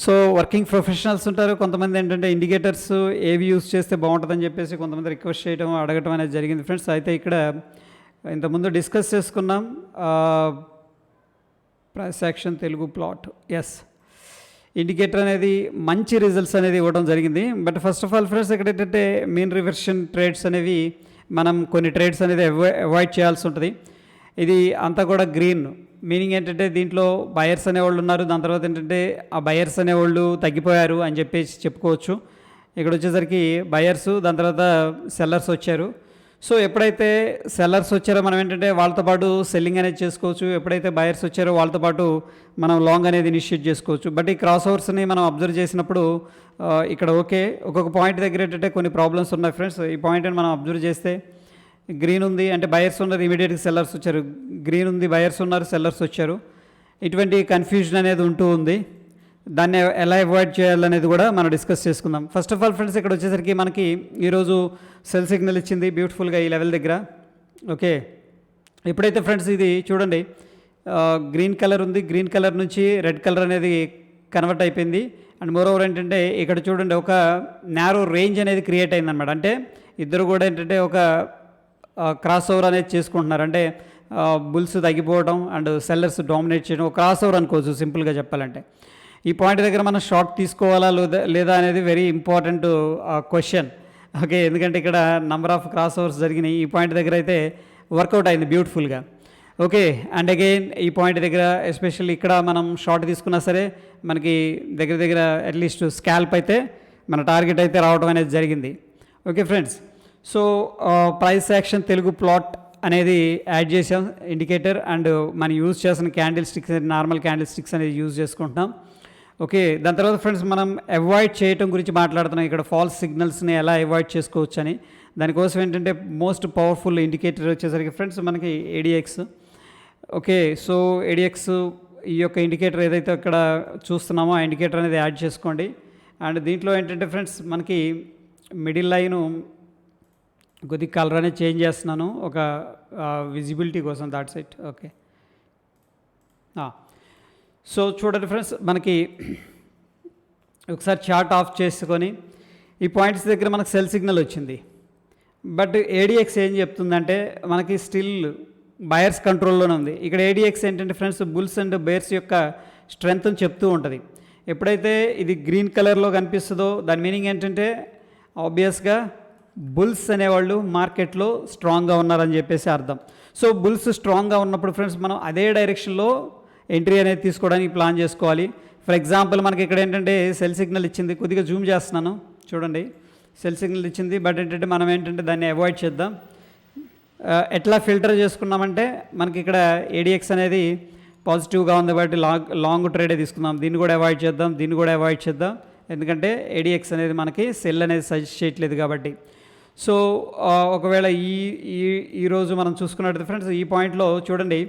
So working professionals ఉంటారు, కొంతమంది ఏంటంటే ఇండికేటర్స్ ఏవి యూస్ చేస్తే బాగుంటుందని చెప్పేసి కొంతమంది రిక్వెస్ట్ చేయడం అడగటం అనేది జరిగింది ఫ్రెండ్స్. అయితే ఇక్కడ ఇంతకుముందు డిస్కస్ చేసుకున్నాం price action Telugu plot. Yes, indicator అనేది మంచి రిజల్ట్స్ అనేది ఇవ్వడం జరిగింది. But first of all friends ఇక్కడ ఏంటంటే మీన్ రివర్షన్ ట్రేడ్స్ అనేవి మనం కొన్ని ట్రేడ్స్ అనేది అవాయిడ్ చేయాల్సి ఉంటుంది. ఇది అంతా కూడా గ్రీన్, మీనింగ్ ఏంటంటే దీంట్లో బయర్స్ అనేవాళ్ళు ఉన్నారు, దాని తర్వాత ఏంటంటే ఆ బయర్స్ అనేవాళ్ళు తగ్గిపోయారు అని చెప్పేసి చెప్పుకోవచ్చు. ఇక్కడ వచ్చేసరికి బయర్స్, దాని తర్వాత సెల్లర్స్ వచ్చారు. సో ఎప్పుడైతే సెల్లర్స్ వచ్చారో మనం ఏంటంటే వాళ్ళతో పాటు సెల్లింగ్ అనేది చేసుకోవచ్చు, ఎప్పుడైతే బయర్స్ వచ్చారో వాళ్ళతో పాటు మనం లాంగ్ అనేది ఇనిషియేట్ చేసుకోవచ్చు. బట్ ఈ క్రాస్ ఓవర్స్ని మనం అబ్జర్వ్ చేసినప్పుడు ఇక్కడ ఓకే, ఒక్కొక్క పాయింట్ దగ్గర ఏంటంటే కొన్ని ప్రాబ్లమ్స్ ఉన్నాయి ఫ్రెండ్స్. ఈ పాయింట్ని మనం అబ్జర్వ్ చేస్తే గ్రీన్ ఉంది అంటే బయర్స్ ఉన్నారు, ఇమీడియట్గా సెల్లర్స్ వచ్చారు, గ్రీన్ ఉంది బయర్స్ ఉన్నారు, సెల్లర్స్ వచ్చారు. ఇటువంటి కన్ఫ్యూజన్ అనేది ఉంటూ ఉంది. దాన్ని ఎలా అవాయిడ్ చేయాలనేది కూడా మనం డిస్కస్ చేసుకుందాం. ఫస్ట్ ఆఫ్ ఆల్ ఫ్రెండ్స్ ఇక్కడ వచ్చేసరికి మనకి ఈరోజు సెల్ సిగ్నల్ ఇచ్చింది బ్యూటిఫుల్గా ఈ లెవెల్ దగ్గర. ఓకే, ఎప్పుడైతే ఫ్రెండ్స్ ఇది చూడండి గ్రీన్ కలర్ ఉంది, గ్రీన్ కలర్ నుంచి రెడ్ కలర్ అనేది కన్వర్ట్ అయిపోయింది. అండ్ మోర్ ఓవర్ ఏంటంటే ఇక్కడ చూడండి ఒక నారో రేంజ్ అనేది క్రియేట్ అయిందనమాట. అంటే ఇద్దరు కూడా ఏంటంటే ఒక క్రాస్ ఓవర్ అనేది చేసుకుంటున్నారు. అంటే బుల్స్ తగ్గిపోవడం అండ్ సెల్లర్స్ డామినేట్ చేయడం, ఒక క్రాస్ ఓవర్ అనుకోవచ్చు సింపుల్గా చెప్పాలంటే. ఈ పాయింట్ దగ్గర మనం షార్ట్ తీసుకోవాలా లేదా అనేది వెరీ ఇంపార్టెంట్ క్వశ్చన్. ఓకే, ఎందుకంటే ఇక్కడ నెంబర్ ఆఫ్ క్రాస్ ఓవర్స్ జరిగినాయి. ఈ పాయింట్ దగ్గర అయితే వర్కౌట్ అయింది బ్యూటిఫుల్గా. ఓకే, అండ్ అగైన్ ఈ పాయింట్ దగ్గర ఎస్పెషల్లీ ఇక్కడ మనం షార్ట్ తీసుకున్నా సరే మనకి దగ్గర దగ్గర అట్లీస్ట్ స్కాల్ప్ అయితే మన టార్గెట్ అయితే రావడం అనేది జరిగింది. Okay friends, so price action Telugu plot అనేది యాడ్ చేసాం ఇండికేటర్, అండ్ మనం యూజ్ చేసిన candle sticks, normal candle sticks అనేది యూజ్ చేసుకుంటున్నాం. ఓకే, దాని తర్వాత ఫ్రెండ్స్ మనం అవాయిడ్ చేయటం గురించి మాట్లాడుతున్నాం. ఇక్కడ ఫాల్స్ సిగ్నల్స్ని ఎలా అవాయిడ్ చేసుకోవచ్చు అని. దానికోసం ఏంటంటే మోస్ట్ పవర్ఫుల్ ఇండికేటర్ వచ్చేసరికి ఫ్రెండ్స్ మనకి ఏడిఎక్స్. ఓకే, సో ఏడిఎక్స్ ఈ యొక్క ఇండికేటర్ ఏదైతే ఇక్కడ చూస్తున్నామో ఆ ఇండికేటర్ అనేది యాడ్ చేసుకోండి. అండ్ దీంట్లో ఏంటంటే ఫ్రెండ్స్ మనకి మిడిల్ లైను కొద్ది కలర్ అనేది చేంజ్ చేస్తున్నాను ఒక విజిబిలిటీ కోసం, దాట్స్ ఇట్. ఓకే, సో చూడండి ఫ్రెండ్స్ మనకి ఒకసారి చార్ట్ ఆఫ్ చేసుకొని ఈ పాయింట్స్ దగ్గర మనకు సెల్ సిగ్నల్ వచ్చింది. బట్ ఏడిఎక్స్ ఏం చెప్తుందంటే మనకి స్టిల్ బయర్స్ కంట్రోల్లోనే ఉంది. ఇక్కడ ఏడిఎక్స్ ఏంటంటే ఫ్రెండ్స్ బుల్స్ అండ్ బేర్స్ యొక్క స్ట్రెంగ్త్ని చెప్తూ ఉంటుంది. ఎప్పుడైతే ఇది గ్రీన్ కలర్లో కనిపిస్తుందో దాని మీనింగ్ ఏంటంటే ఆబ్వియస్గా బుల్స్ అనేవాళ్ళు మార్కెట్లో స్ట్రాంగ్గా ఉన్నారని చెప్పేసి అర్థం. సో బుల్స్ స్ట్రాంగ్గా ఉన్నప్పుడు ఫ్రెండ్స్ మనం అదే డైరెక్షన్లో ఎంట్రీ అనేది తీసుకోవడానికి ప్లాన్ చేసుకోవాలి. ఫర్ ఎగ్జాంపుల్ మనకి ఇక్కడ ఏంటంటే సెల్ సిగ్నల్ ఇచ్చింది, కొద్దిగా జూమ్ చేస్తున్నాను చూడండి, సెల్ సిగ్నల్ ఇచ్చింది. బట్ ఏంటంటే మనం ఏంటంటే దాన్ని అవాయిడ్ చేద్దాం. ఎట్లా ఫిల్టర్ చేసుకున్నామంటే మనకి ఇక్కడ ఏడిఎక్స్ అనేది పాజిటివ్గా ఉంది కాబట్టి లాంగ్ ట్రేడే తీసుకుందాం. దీన్ని కూడా అవాయిడ్ చేద్దాం, దీన్ని కూడా అవాయిడ్ చేద్దాం, ఎందుకంటే ఏడిఎక్స్ అనేది మనకి సెల్ అనేది సజెస్ట్ చేయట్లేదు కాబట్టి. సో ఒకవేళ ఈరోజు మనం చూసుకున్నట్టు ఫ్రెండ్స్ ఈ పాయింట్లో చూడండి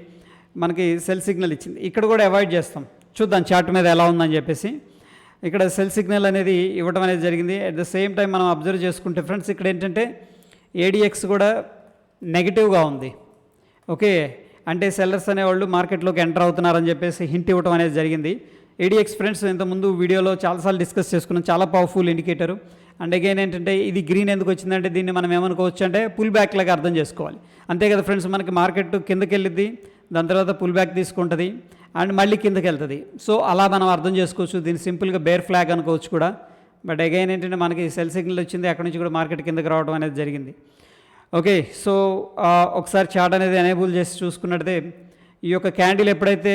మనకి సెల్ సిగ్నల్ ఇచ్చింది, ఇక్కడ కూడా అవాయిడ్ చేస్తాం. చూద్దాం చార్ట్ మీద ఎలా ఉందని చెప్పేసి. ఇక్కడ సెల్ సిగ్నల్ అనేది ఇవ్వడం అనేది జరిగింది. అట్ ద సేమ్ టైం మనం అబ్జర్వ్ చేసుకుంటే ఫ్రెండ్స్ ఇక్కడ ఏంటంటే ఏడిఎక్స్ కూడా నెగిటివ్గా ఉంది. ఓకే, అంటే సెల్లర్స్ అనేవాళ్ళు మార్కెట్లోకి ఎంటర్ అవుతున్నారని చెప్పేసి హింట్ ఇవ్వడం అనేది జరిగింది. ఏడిఎక్స్ ఫ్రెండ్స్ ఇంతకుముందు వీడియోలో చాలాసార్లు డిస్కస్ చేసుకున్నాం, చాలా పవర్ఫుల్ ఇండికేటరు. అండ్ అగైన్ ఏంటంటే ఇది గ్రీన్ ఎందుకు వచ్చిందంటే దీన్ని మనం ఏమనుకోవచ్చు అంటే పుల్ బ్యాక్ లాగా అర్థం చేసుకోవాలి. అంతే కదా ఫ్రెండ్స్, మనకి మార్కెట్ కిందకి వెళ్ళిద్ది, దాని తర్వాత పుల్ బ్యాక్ తీసుకుంటుంది అండ్ మళ్ళీ కిందకి వెళ్తుంది. సో అలా మనం అర్థం చేసుకోవచ్చు. దీన్ని సింపుల్గా బేర్ ఫ్లాగ్ అనుకోవచ్చు కూడా. బట్ అగైన్ ఏంటంటే మనకి సెల్ సిగ్నల్ వచ్చింది, అక్కడ నుంచి కూడా మార్కెట్ కిందకి రావడం అనేది జరిగింది. ఓకే, సో ఒకసారి చార్ట్ అనేది ఎనేబుల్ చేసి చూసుకున్నట్టే ఈ యొక్క క్యాండిల్ ఎప్పుడైతే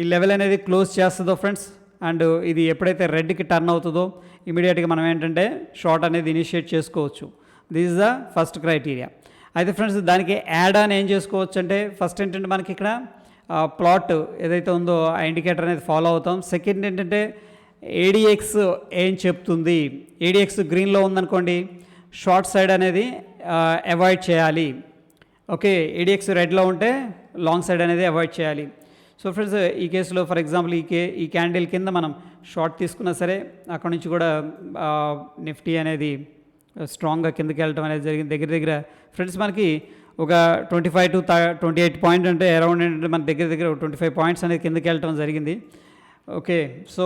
ఈ లెవెల్ అనేది క్లోజ్ చేస్తుందో ఫ్రెండ్స్, అండ్ ఇది ఎప్పుడైతే రెడ్కి టర్న్ అవుతుందో ఇమీడియట్గా మనం ఏంటంటే షార్ట్ అనేది ఇనిషియేట్ చేసుకోవచ్చు. This is the first criteria. అయితే ఫ్రెండ్స్ దానికి యాడ్ ఆన్ ఏం చేసుకోవచ్చు అంటే ఫస్ట్ ఏంటంటే మనకి ఇక్కడ ప్లాట్ ఏదైతే ఉందో ఆ ఇండికేటర్ అనేది ఫాలో అవుతాం. సెకండ్ ఏంటంటే ఏడిఎక్స్ ఏం చెప్తుంది, ఏడిఎక్స్ గ్రీన్లో ఉందనుకోండి షార్ట్ సైడ్ అనేది అవాయిడ్ చేయాలి. ఓకే, ఏడిఎక్స్ రెడ్లో ఉంటే లాంగ్ సైడ్ అనేది అవాయిడ్ చేయాలి. సో ఫ్రెండ్స్ ఈ కేసులో ఫర్ ఎగ్జాంపుల్ ఈ క్యాండిల్ కింద మనం షార్ట్ తీసుకున్నా సరే అక్కడ నుంచి కూడా నిఫ్టీ అనేది స్ట్రాంగ్గా కిందకి వెళ్ళటం అనేది జరిగింది. దగ్గర దగ్గర ఫ్రెండ్స్ మనకి ఒక 25 to 28 పాయింట్ అంటే అరౌండ్ ఏంటంటే మన దగ్గర దగ్గర 25 పాయింట్స్ అనేది కిందకి వెళ్ళటం జరిగింది. ఓకే. సో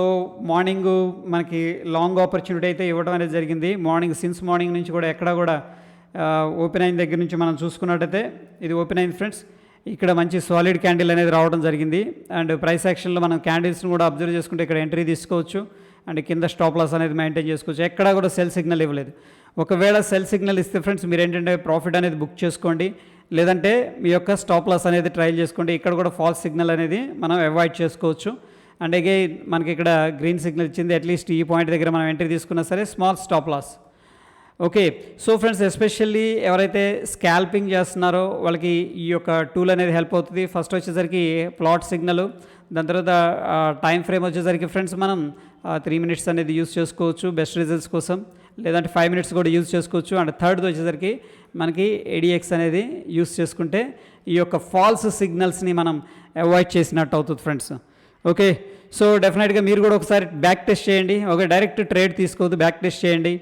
మార్నింగ్ మనకి లాంగ్ ఆపర్చునిటీ అయితే ఇవ్వడం అనేది జరిగింది. మార్నింగ్ నుంచి కూడా ఎక్కడ కూడా ఓపెన్ అయిన దగ్గర నుంచి మనం చూసుకున్నట్టయితే ఇది ఓపెన్ అయింది ఫ్రెండ్స్. ఇక్కడ మంచి సాలిడ్ క్యాండిల్ అనేది రావడం జరిగింది. అండ్ ప్రైస్ యాక్షన్లో మనం క్యాండిల్స్ని కూడా అబ్జర్వ్ చేసుకుంటే ఇక్కడ ఎంట్రీ తీసుకోవచ్చు. అండ్ కింద స్టాప్ లాస్ అనేది మెయింటైన్ చేసుకోవచ్చు. ఎక్కడా కూడా సెల్ సిగ్నల్ ఇవ్వలేదు. ఒకవేళ సెల్ సిగ్నల్ ఇస్తే ఫ్రెండ్స్ మీరు ఏంటంటే ప్రాఫిట్ అనేది బుక్ చేసుకోండి, లేదంటే మీ యొక్క స్టాప్ లాస్ అనేది ట్రయల్ చేసుకోండి. ఇక్కడ కూడా ఫాల్స్ సిగ్నల్ అనేది మనం అవాయిడ్ చేసుకోవచ్చు. అండ్ అగైన్ మనకి ఇక్కడ గ్రీన్ సిగ్నల్ ఇచ్చింది. అట్లీస్ట్ ఈ పాయింట్ దగ్గర మనం ఎంట్రీ తీసుకున్నా సరే small stop loss. Okay. So friends, especially ఎవరైతే స్కాల్పింగ్ చేస్తున్నారో వాళ్ళకి ఈ యొక్క టూల్ అనేది హెల్ప్ అవుతుంది. ఫస్ట్ వచ్చేసరికి ప్లాట్ సిగ్నల్, దాని తర్వాత టైం ఫ్రేమ్ వచ్చేసరికి ఫ్రెండ్స్ మనం 3 minutes అనేది యూస్ చేసుకోవచ్చు బెస్ట్ రిజల్ట్స్ కోసం, లేదంటే 5 minutes కూడా యూజ్ చేసుకోవచ్చు. అండ్ థర్డ్ది వచ్చేసరికి మనకి ఏడిఎక్స్ అనేది యూస్ చేసుకుంటే ఈ యొక్క ఫాల్స్ సిగ్నల్స్ని మనం అవాయిడ్ చేసినట్టు అవుతుంది ఫ్రెండ్స్. ఓకే. సో డెఫినెట్గా మీరు కూడా ఒకసారి బ్యాక్ టెస్ట్ చేయండి. ఓకే, డైరెక్ట్ ట్రేడ్ తీసుకోవద్దు, బ్యాక్ టెస్ట్ చేయండి.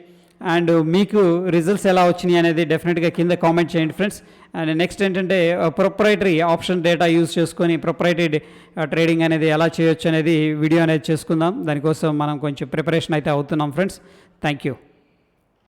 అండ్ మీకు రిజల్ట్స్ ఎలా వచ్చినాయి అనేది డెఫినెట్గా కింద కామెంట్ చేయండి ఫ్రెండ్స్. అండ్ నెక్స్ట్ ఏంటంటే ప్రొప్రైటరీ ఆప్షన్ డేటా యూజ్ చేసుకొని ప్రొప్రైటరీ ట్రేడింగ్ అనేది ఎలా చేయొచ్చు అనేది వీడియో అనేది చేసుకుందాం. దానికోసం మనం కొంచెం ప్రిపరేషన్ అయితే అవుతున్నాం ఫ్రెండ్స్. Thank you.